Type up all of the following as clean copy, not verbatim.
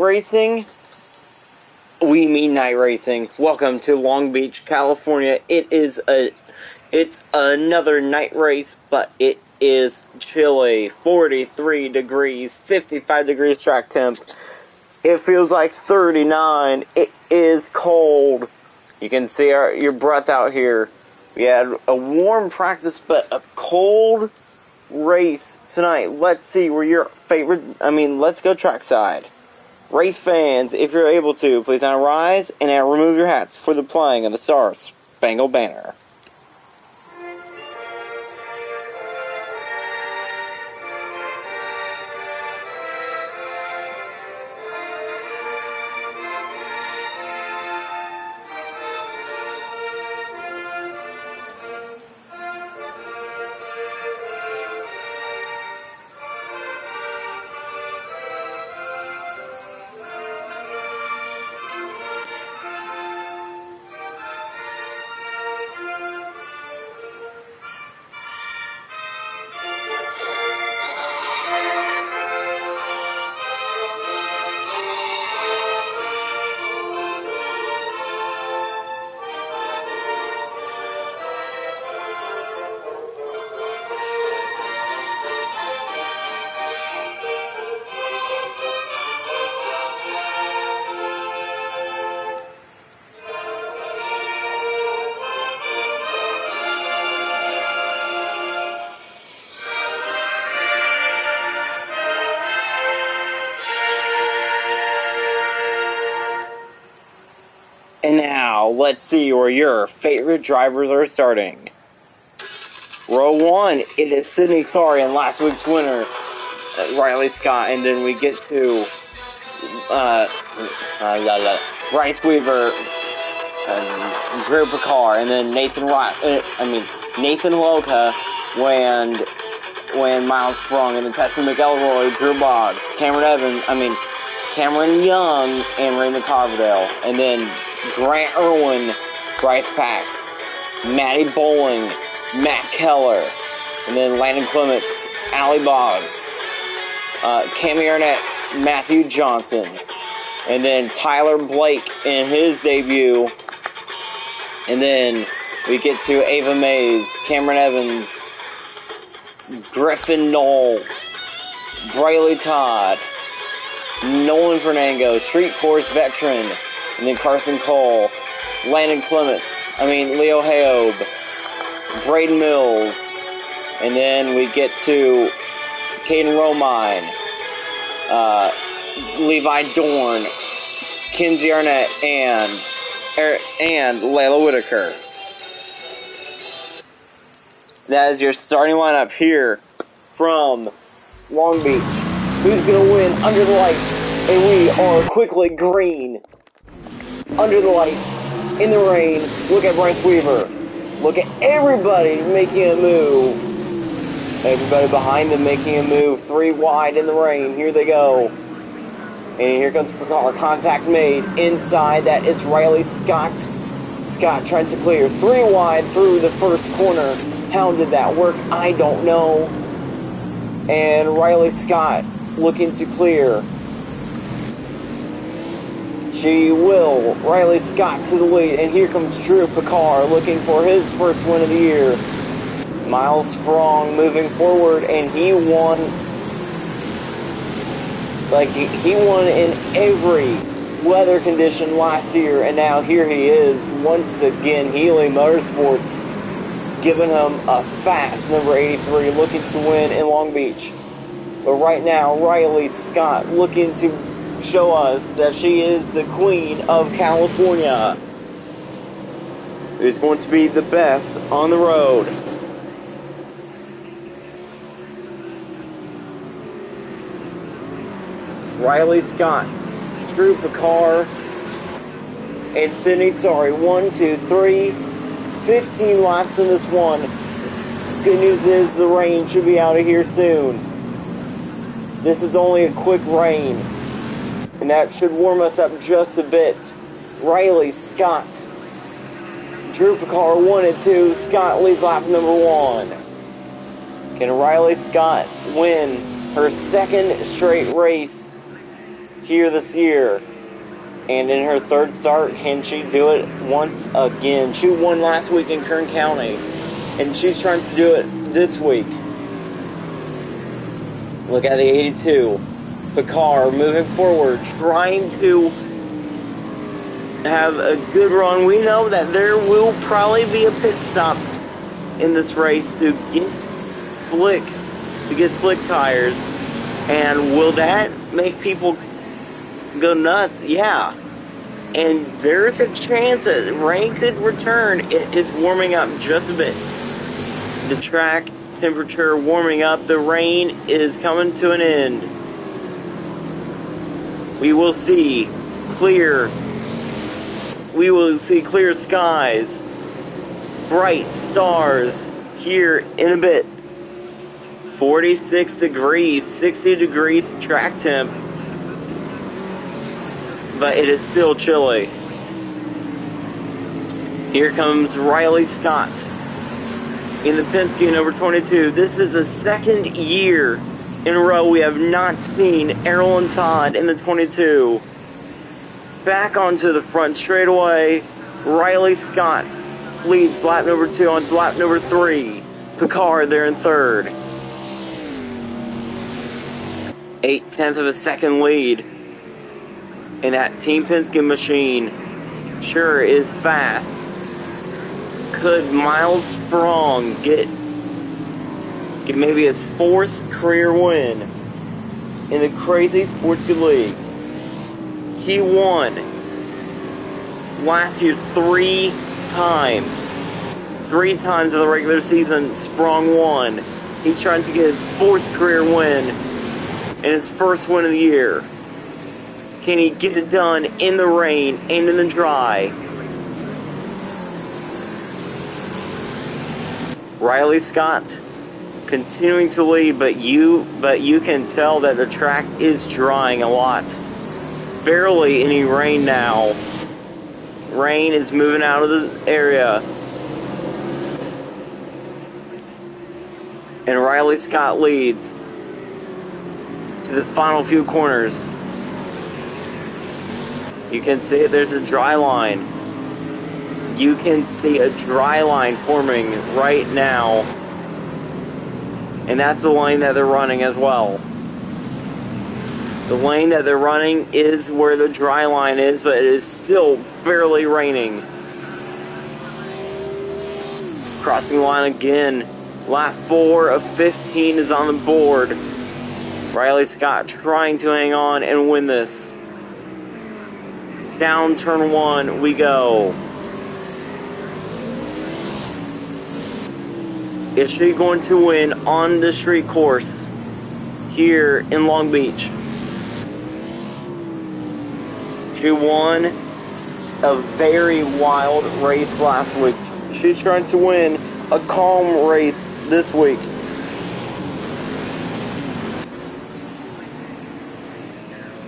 Racing, we mean night racing. Welcome to Long Beach, California. It's another night race, but it is chilly. 43 degrees, 55 degrees track temp. It feels like 39. It is cold. You can see your breath out here. We had a warm practice, but a cold race tonight. Let's see where your favorite. Let's go trackside. Race fans, if you're able to, please now rise and now remove your hats for the playing of the Star Spangled Banner. And now, let's see where your favorite drivers are starting. Row 1, it is Sydney Sorry and last week's winner, Riley Scott. And then we get to Bryce Weaver, Drew Picard, and then Nathan Loca when Miles Sprung, and then Tessie McElroy, Drew Boggs, Cameron Young, and Raymond Coverdale, and then Grant Irwin, Bryce Pax, Matty Bowling, Matt Keller, and then Landon Clements, Allie Boggs, Cammy Arnett, Matthew Johnson, and then Tyler Blake in his debut, and then we get to Ava Mays, Cameron Evans, Griffin Knoll, Brayley Todd, Nolan Fernango, Street Course veteran, and then Carson Cole, Landon Clements, Leo Hayob, Braden Mills, and then we get to Caden Romine, Levi Dorn, Kinsey Arnett, and Layla Whitaker. That is your starting lineup here from Long Beach. Who's going to win under the lights? And we are quickly green. Under the lights, in the rain, look at Bryce Weaver. Look at everybody making a move. Everybody behind them making a move. 3 wide in the rain. Here they go. And here comes Picard. Contact made. Inside, that is Riley Scott. Scott trying to clear. 3 wide through the first corner. How did that work? I don't know. And Riley Scott looking to clear. She will. Riley Scott to the lead. And here comes Drew Picard looking for his first win of the year. Miles Sprung moving forward, and he won. He won in every weather condition last year, and now here he is once again. Healy Motorsports giving him a fast number 83, looking to win in Long Beach. But right now, Riley Scott looking to show us that she is the queen of California, who's going to be the best on the road. Riley Scott, Drew Picard, and Sydney Sorry. 1, 2, 3, 15 laps in this one. Good news is the rain should be out of here soon. This is only a quick rain, and that should warm us up just a bit. Riley Scott, Drew Picard 1 and 2. Scott leads lap number 1. Can Riley Scott win her second straight race here this year. And in her third start, can she do it once again? She won last week in Kern County, and she's trying to do it this week. Look at the 82. Picard moving forward, trying to have a good run. We know that there will probably be a pit stop in this race to get slick tires. And will that make people go nuts? Yeah. And there's a chance that rain could return. It is warming up just a bit. The track temperature warming up. The rain is coming to an end. We will see clear skies, bright stars here in a bit. 46 degrees, 60 degrees track temp, but it is still chilly. Here comes Riley Scott in the Penske number 22. This is the second year in a row we have not seen Errol and Todd in the 22. Back onto the front straightaway. Riley Scott leads lap number 2 onto lap number 3. Picard there in third. 0.8 of a second lead. And that Team Penske machine sure is fast. Could Miles Sprong get maybe his 4th career win in the Crazy Sportsman League? He won last year 3 times. 3 times in the regular season, Sprong won. He's trying to get his 4th career win and his first win of the year. Can he get it done in the rain and in the dry? Riley Scott continuing to lead, but you can tell that the track is drying a lot. Barely any rain now. Rain is moving out of the area. And Riley Scott leads to the final few corners. You can see it, there's a dry line. You can see a dry line forming right now. And that's the lane that they're running as well. The lane that they're running is where the dry line is, but it is still barely raining. Crossing the line again. Lap 4 of 15 is on the board. Riley Scott trying to hang on and win this. Down turn 1 we go. Is she going to win on the street course here in Long Beach? She won a very wild race last week. She's trying to win a calm race this week.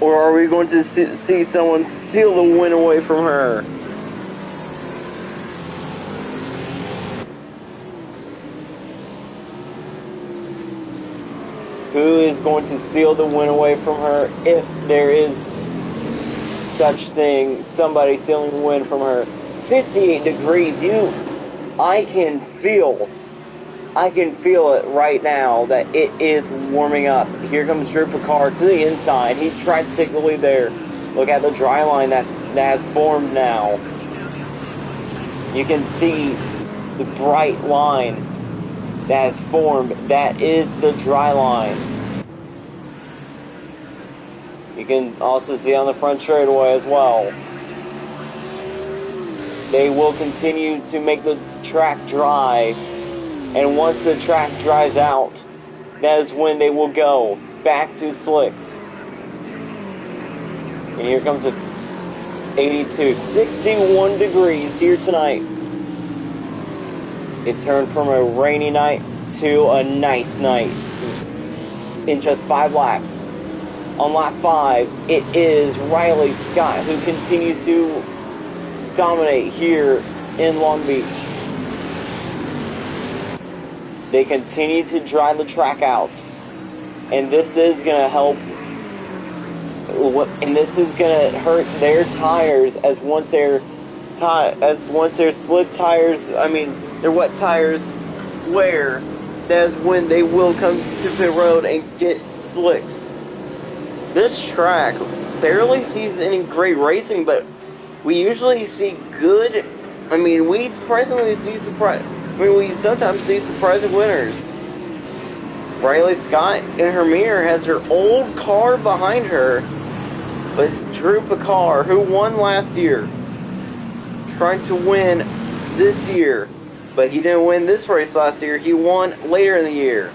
Or are we going to see someone steal the win away from her? Who is going to steal the win away from her if there is such thing, somebody stealing the win from her? 58 degrees. I can feel it right now that it is warming up. Here comes Drew Picard to the inside. He tried to take the lead there. Look at the dry line that has formed now. You can see the bright line that has formed. That is the dry line. You can also see on the front straightaway as well. They will continue to make the track dry. And once the track dries out, that is when they will go back to slicks. And here comes a 82, 61 degrees here tonight. It turned from a rainy night to a nice night in just 5 laps. On lap 5, it is Riley Scott who continues to dominate here in Long Beach. They continue to dry the track out, and this is going to help and this is gonna hurt their tires as once their slick tires, I mean their wet tires wear, that's when they will come to pit road and get slicks. This track barely sees any great racing, but we usually see good. I mean, we sometimes see surprising winners. Riley Scott in her mirror has her old car behind her, but it's Drew Picard, who won last year, trying to win this year. But he didn't win this race last year. He won later in the year.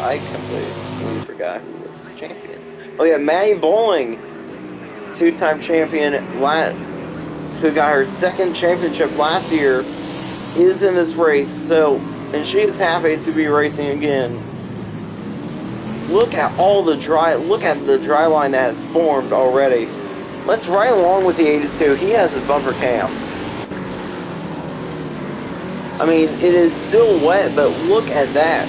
I completely forgot who was the champion. Oh yeah, Maddie Bowling, two-time champion, who got her second championship last year, is in this race. And she is happy to be racing again. Look at the dry line that has formed already. Let's ride along with the 82. He has a bumper cam. I mean, it is still wet, but look at that.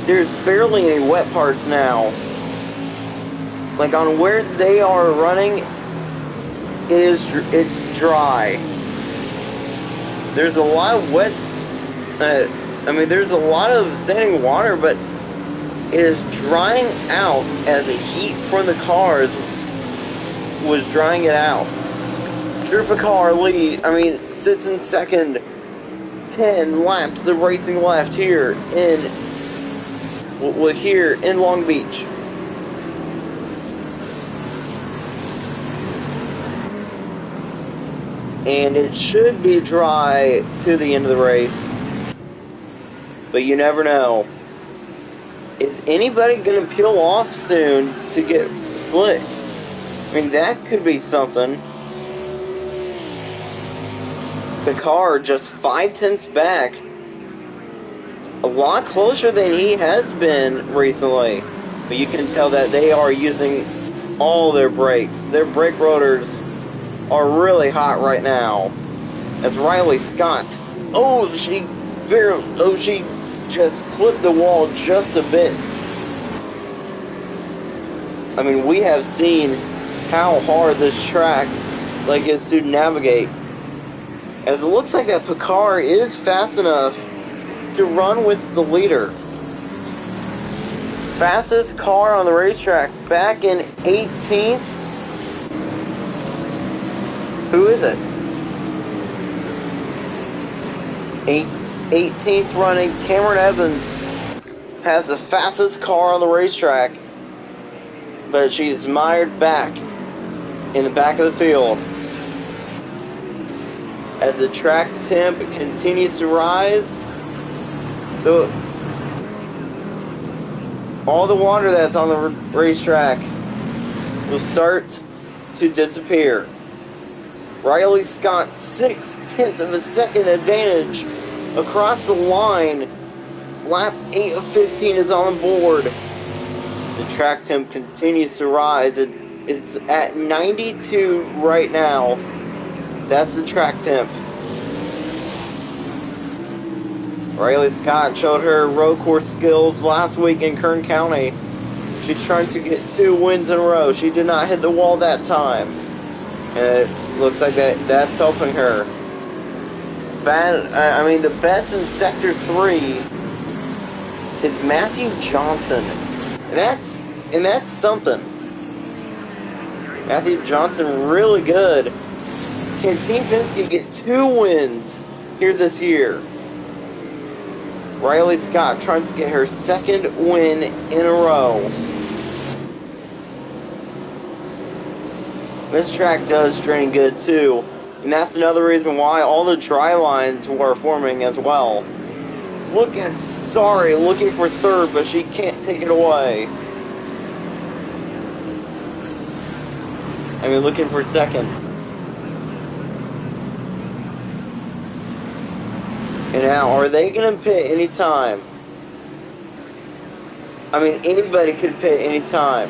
There's barely any wet parts now. Like on where they are running, it's dry. There's a lot of wet. There's a lot of standing water, but it is drying out as the heat from the cars was drying it out. Drew Picard sits in second. 10 laps of racing left here in Long Beach. And it should be dry to the end of the race, but you never know. Is anybody going to peel off soon to get slicks? I mean, that could be something. The car just 5/10 back. A lot closer than he has been recently. But you can tell that they are using all their brakes. Their brake rotors are really hot right now. As Riley Scott, she just clipped the wall just a bit. I mean, we have seen how hard this track is to navigate. As it looks like that Picard is fast enough to run with the leader. Fastest car on the racetrack back in 18th. Who is it? 18th running. Cameron Evans has the fastest car on the racetrack, but she is mired back in the back of the field. As the track temp continues to rise, all the water that's on the racetrack will start to disappear. Riley Scott, 6/10 of a second advantage across the line. Lap 8 of 15 is on board. The track temp continues to rise. It's at 92 right now. That's the track temp. Riley Scott showed her road course skills last week in Kern County. She's trying to get 2 wins in a row. She did not hit the wall that time. And it looks like that's helping her. The best in Sector 3 is Matthew Johnson. And that's something. Matthew Johnson really good. Can Team Penske get 2 wins here this year? Riley Scott trying to get her 2nd win in a row. This track does drain good too, and that's another reason why all the dry lines were forming as well. Look at Sari looking for 3rd, but she can't take it away. Looking for 2nd. And now, are they going to pit anytime? Anybody could pit anytime.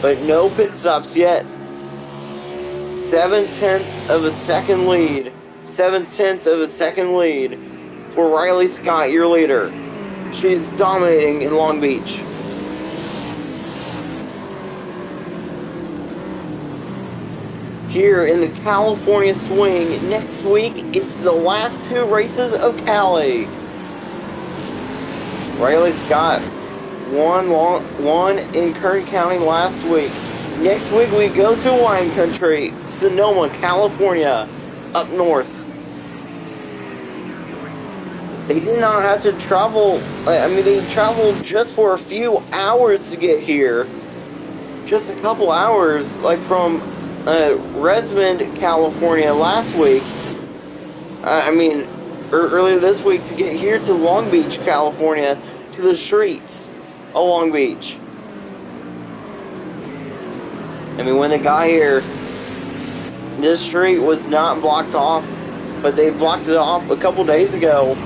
But no pit stops yet. 7/10 of a second lead. 7/10 of a second lead for Riley Scott, your leader. She is dominating in Long Beach. Here in the California swing, next week, it's the last 2 races of Cali. Riley Scott won in Kern County last week. Next week, we go to wine country, Sonoma, California, up north. They did not have to travel, they traveled just for a few hours to get here. Just a couple hours, like from Redmond, California last week. Earlier this week to get here to Long Beach, California, to the streets of Long Beach. When they got here, this street was not blocked off, but they blocked it off a couple days ago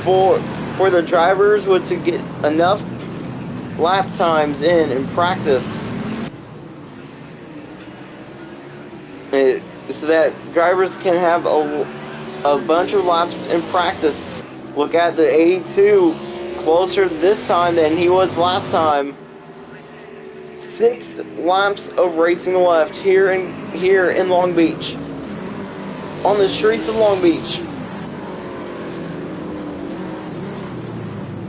for the drivers to get enough lap times in practice, so that drivers can have a bunch of laps in practice. Look at the 82 closer this time than he was last time. 6 laps of racing left here in Long Beach, on the streets of Long Beach.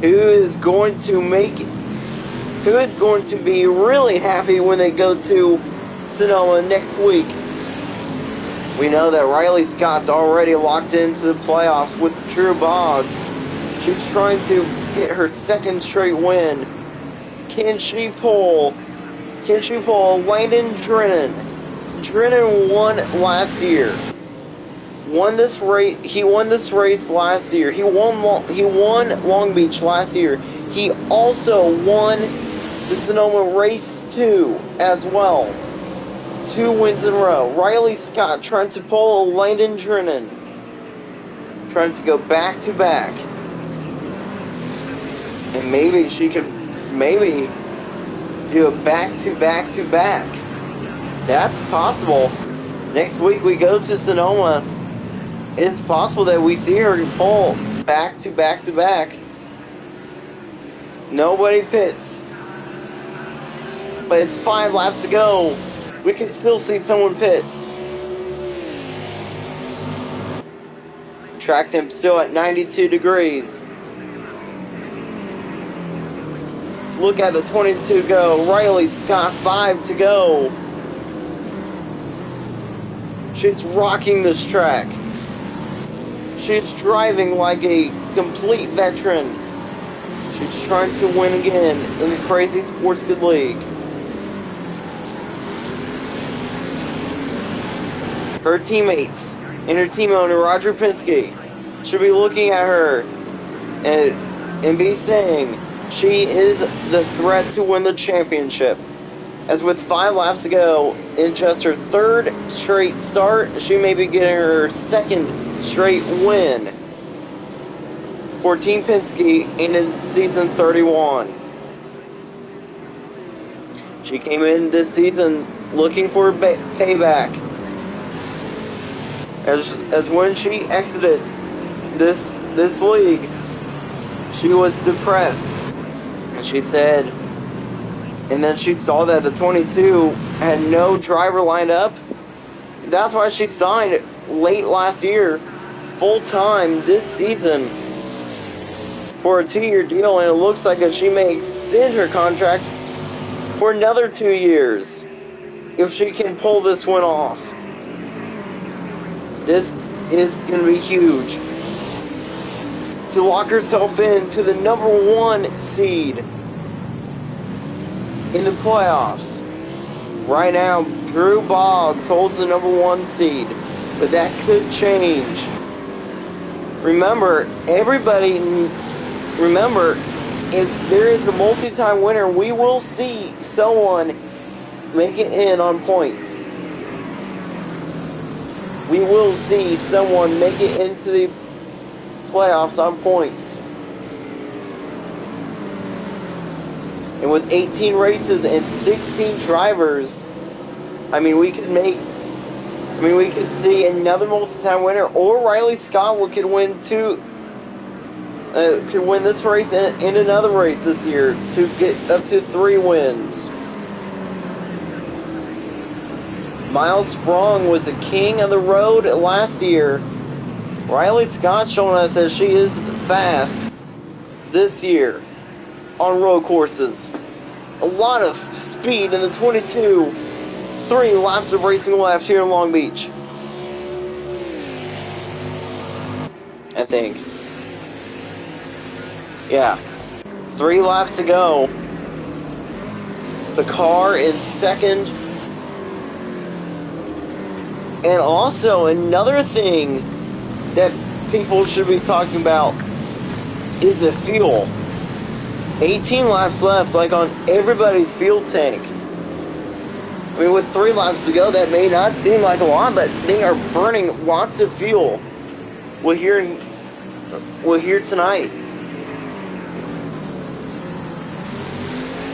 Who is going to be really happy when they go to Sonoma next week? We know that Riley Scott's already locked into the playoffs with Drew Boggs. She's trying to get her 2nd straight win. Can she pull Landon Drennan? Drennan won last year. He won this race last year. He won Long Beach last year. He also won the Sonoma race 2 as well. 2 wins in a row. Riley Scott trying to pull Landon Drennan. Trying to go back to back. And maybe she could do a back to back to back. That's possible. Next week we go to Sonoma. It's possible that we see her pull back to back to back. Nobody pits. But it's 5 laps to go. We can still see someone pit. Track temp still at 92 degrees. Look at the 22 go. Riley Scott 5 to go. She's rocking this track. She's driving like a complete veteran. She's trying to win again in the Crazy Sports Good League. Her teammates and her team owner, Roger Penske, should be looking at her and be saying she is the threat to win the championship. As with 5 laps to go, in just her 3rd straight start, she may be getting her 2nd straight win for Team Penske in season 31. She came in this season looking for payback. As when she exited this league, she was depressed. And she said, and then she saw that the 22 had no driver lined up. That's why she signed late last year, full-time this season, for a 2-year deal, and it looks like that she may extend her contract for another 2 years if she can pull this one off. This is going to be huge to lock herself into the number 1 seed in the playoffs. Right now, Drew Boggs holds the number 1 seed, but that could change. Remember, if there is a multi-time winner, we will see someone make it in on points. We will see someone make it into the playoffs on points. And with 18 races and 16 drivers, we could see another multi-time winner, or Riley Scott could win 2 could win this race and another race this year to get up to 3 wins. Miles Sprong was the king of the road last year. Riley Scott showing us that she is fast this year on road courses. A lot of speed in the 22. 3 laps of racing left here in Long Beach, I think. Yeah. 3 laps to go. The car in second. And also, another thing that people should be talking about is the fuel. 18 laps left, like on everybody's fuel tank. I mean, with 3 laps to go, that may not seem like a lot, but they are burning lots of fuel. We'll hear tonight.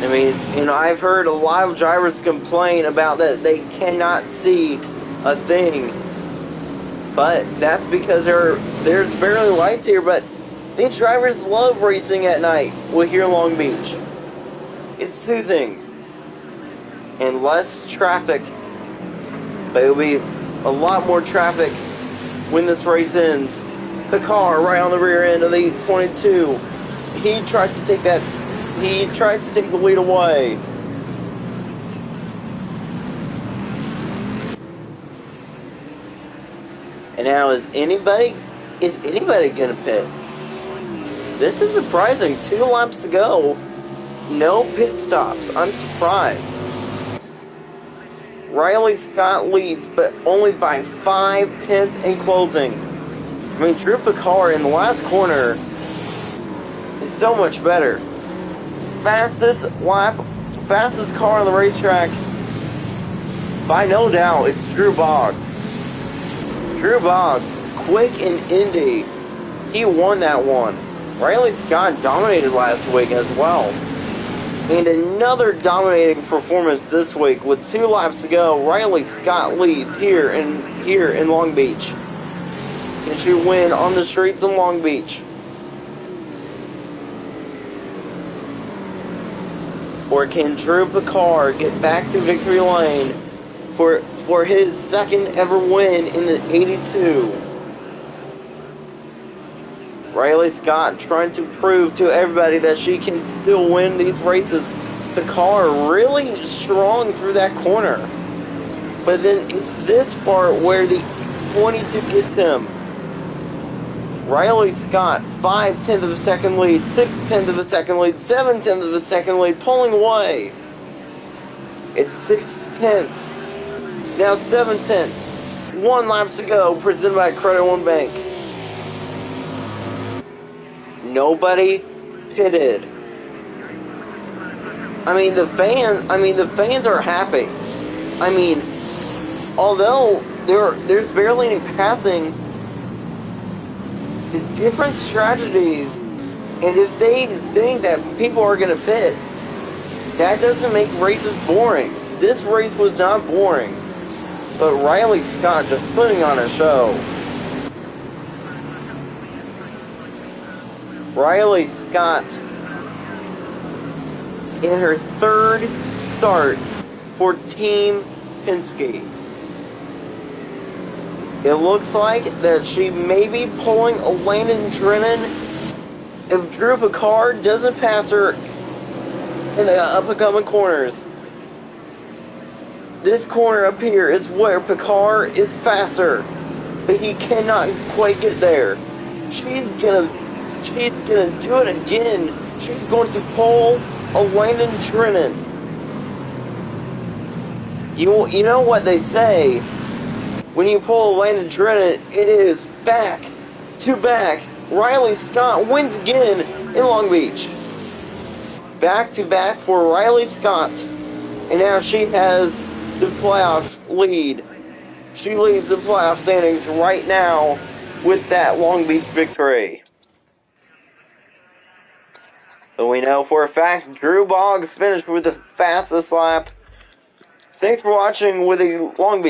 I mean, I've heard a lot of drivers complain about that they cannot see a thing, but that's because there's barely lights here. But these drivers love racing at night. We're here in Long Beach. It's soothing and less traffic, but it'll be a lot more traffic when this race ends. The car right on the rear end of the 22. He tried to take the lead away. And now is anybody gonna pit? This is surprising. 2 laps to go. No pit stops. I'm surprised. Riley Scott leads, but only by 5/10 in closing. I mean, Drew Picard in the last corner is so much better. Fastest car on the racetrack, by no doubt, it's Drew Boggs. Drew Boggs, quick in Indy, he won that one. Riley Scott dominated last week as well. And another dominating performance this week with 2 laps to go. Riley Scott leads here in Long Beach. Can she win on the streets in Long Beach? Or can Drew Picard get back to victory lane for his second ever win in the 82? Riley Scott trying to prove to everybody that she can still win these races. The car really strong through that corner. But then it's this part where the 22 gets him. Riley Scott, 5/10 of a second lead, 6/10 of a second lead, 7/10 of a second lead, pulling away. It's 6/10. Now 7/10. 1 lap to go, presented by Credit One Bank. Nobody pitted. The fans are happy. Although there's barely any passing, the different strategies, and if they think that people are going to pit, that doesn't make races boring. This race was not boring, but Riley Scott just putting on a show. Riley Scott in her 3rd start for Team Penske. It looks like that she may be pulling a Landon Drennan if Drew Picard doesn't pass her in the up-and-coming corners. This corner up here is where Picard is faster, but he cannot quite get there. She's gonna do it again. She's going to pull a Landon Drennan. You know what they say? When you pull a Landon Drennan, it is back to back. Riley Scott wins again in Long Beach. Back to back for Riley Scott. And now she has the playoff lead. She leads the playoff standings right now with that Long Beach victory. But we know for a fact Drew Boggs finished with the fastest lap. Thanks for watching with a Long Beach.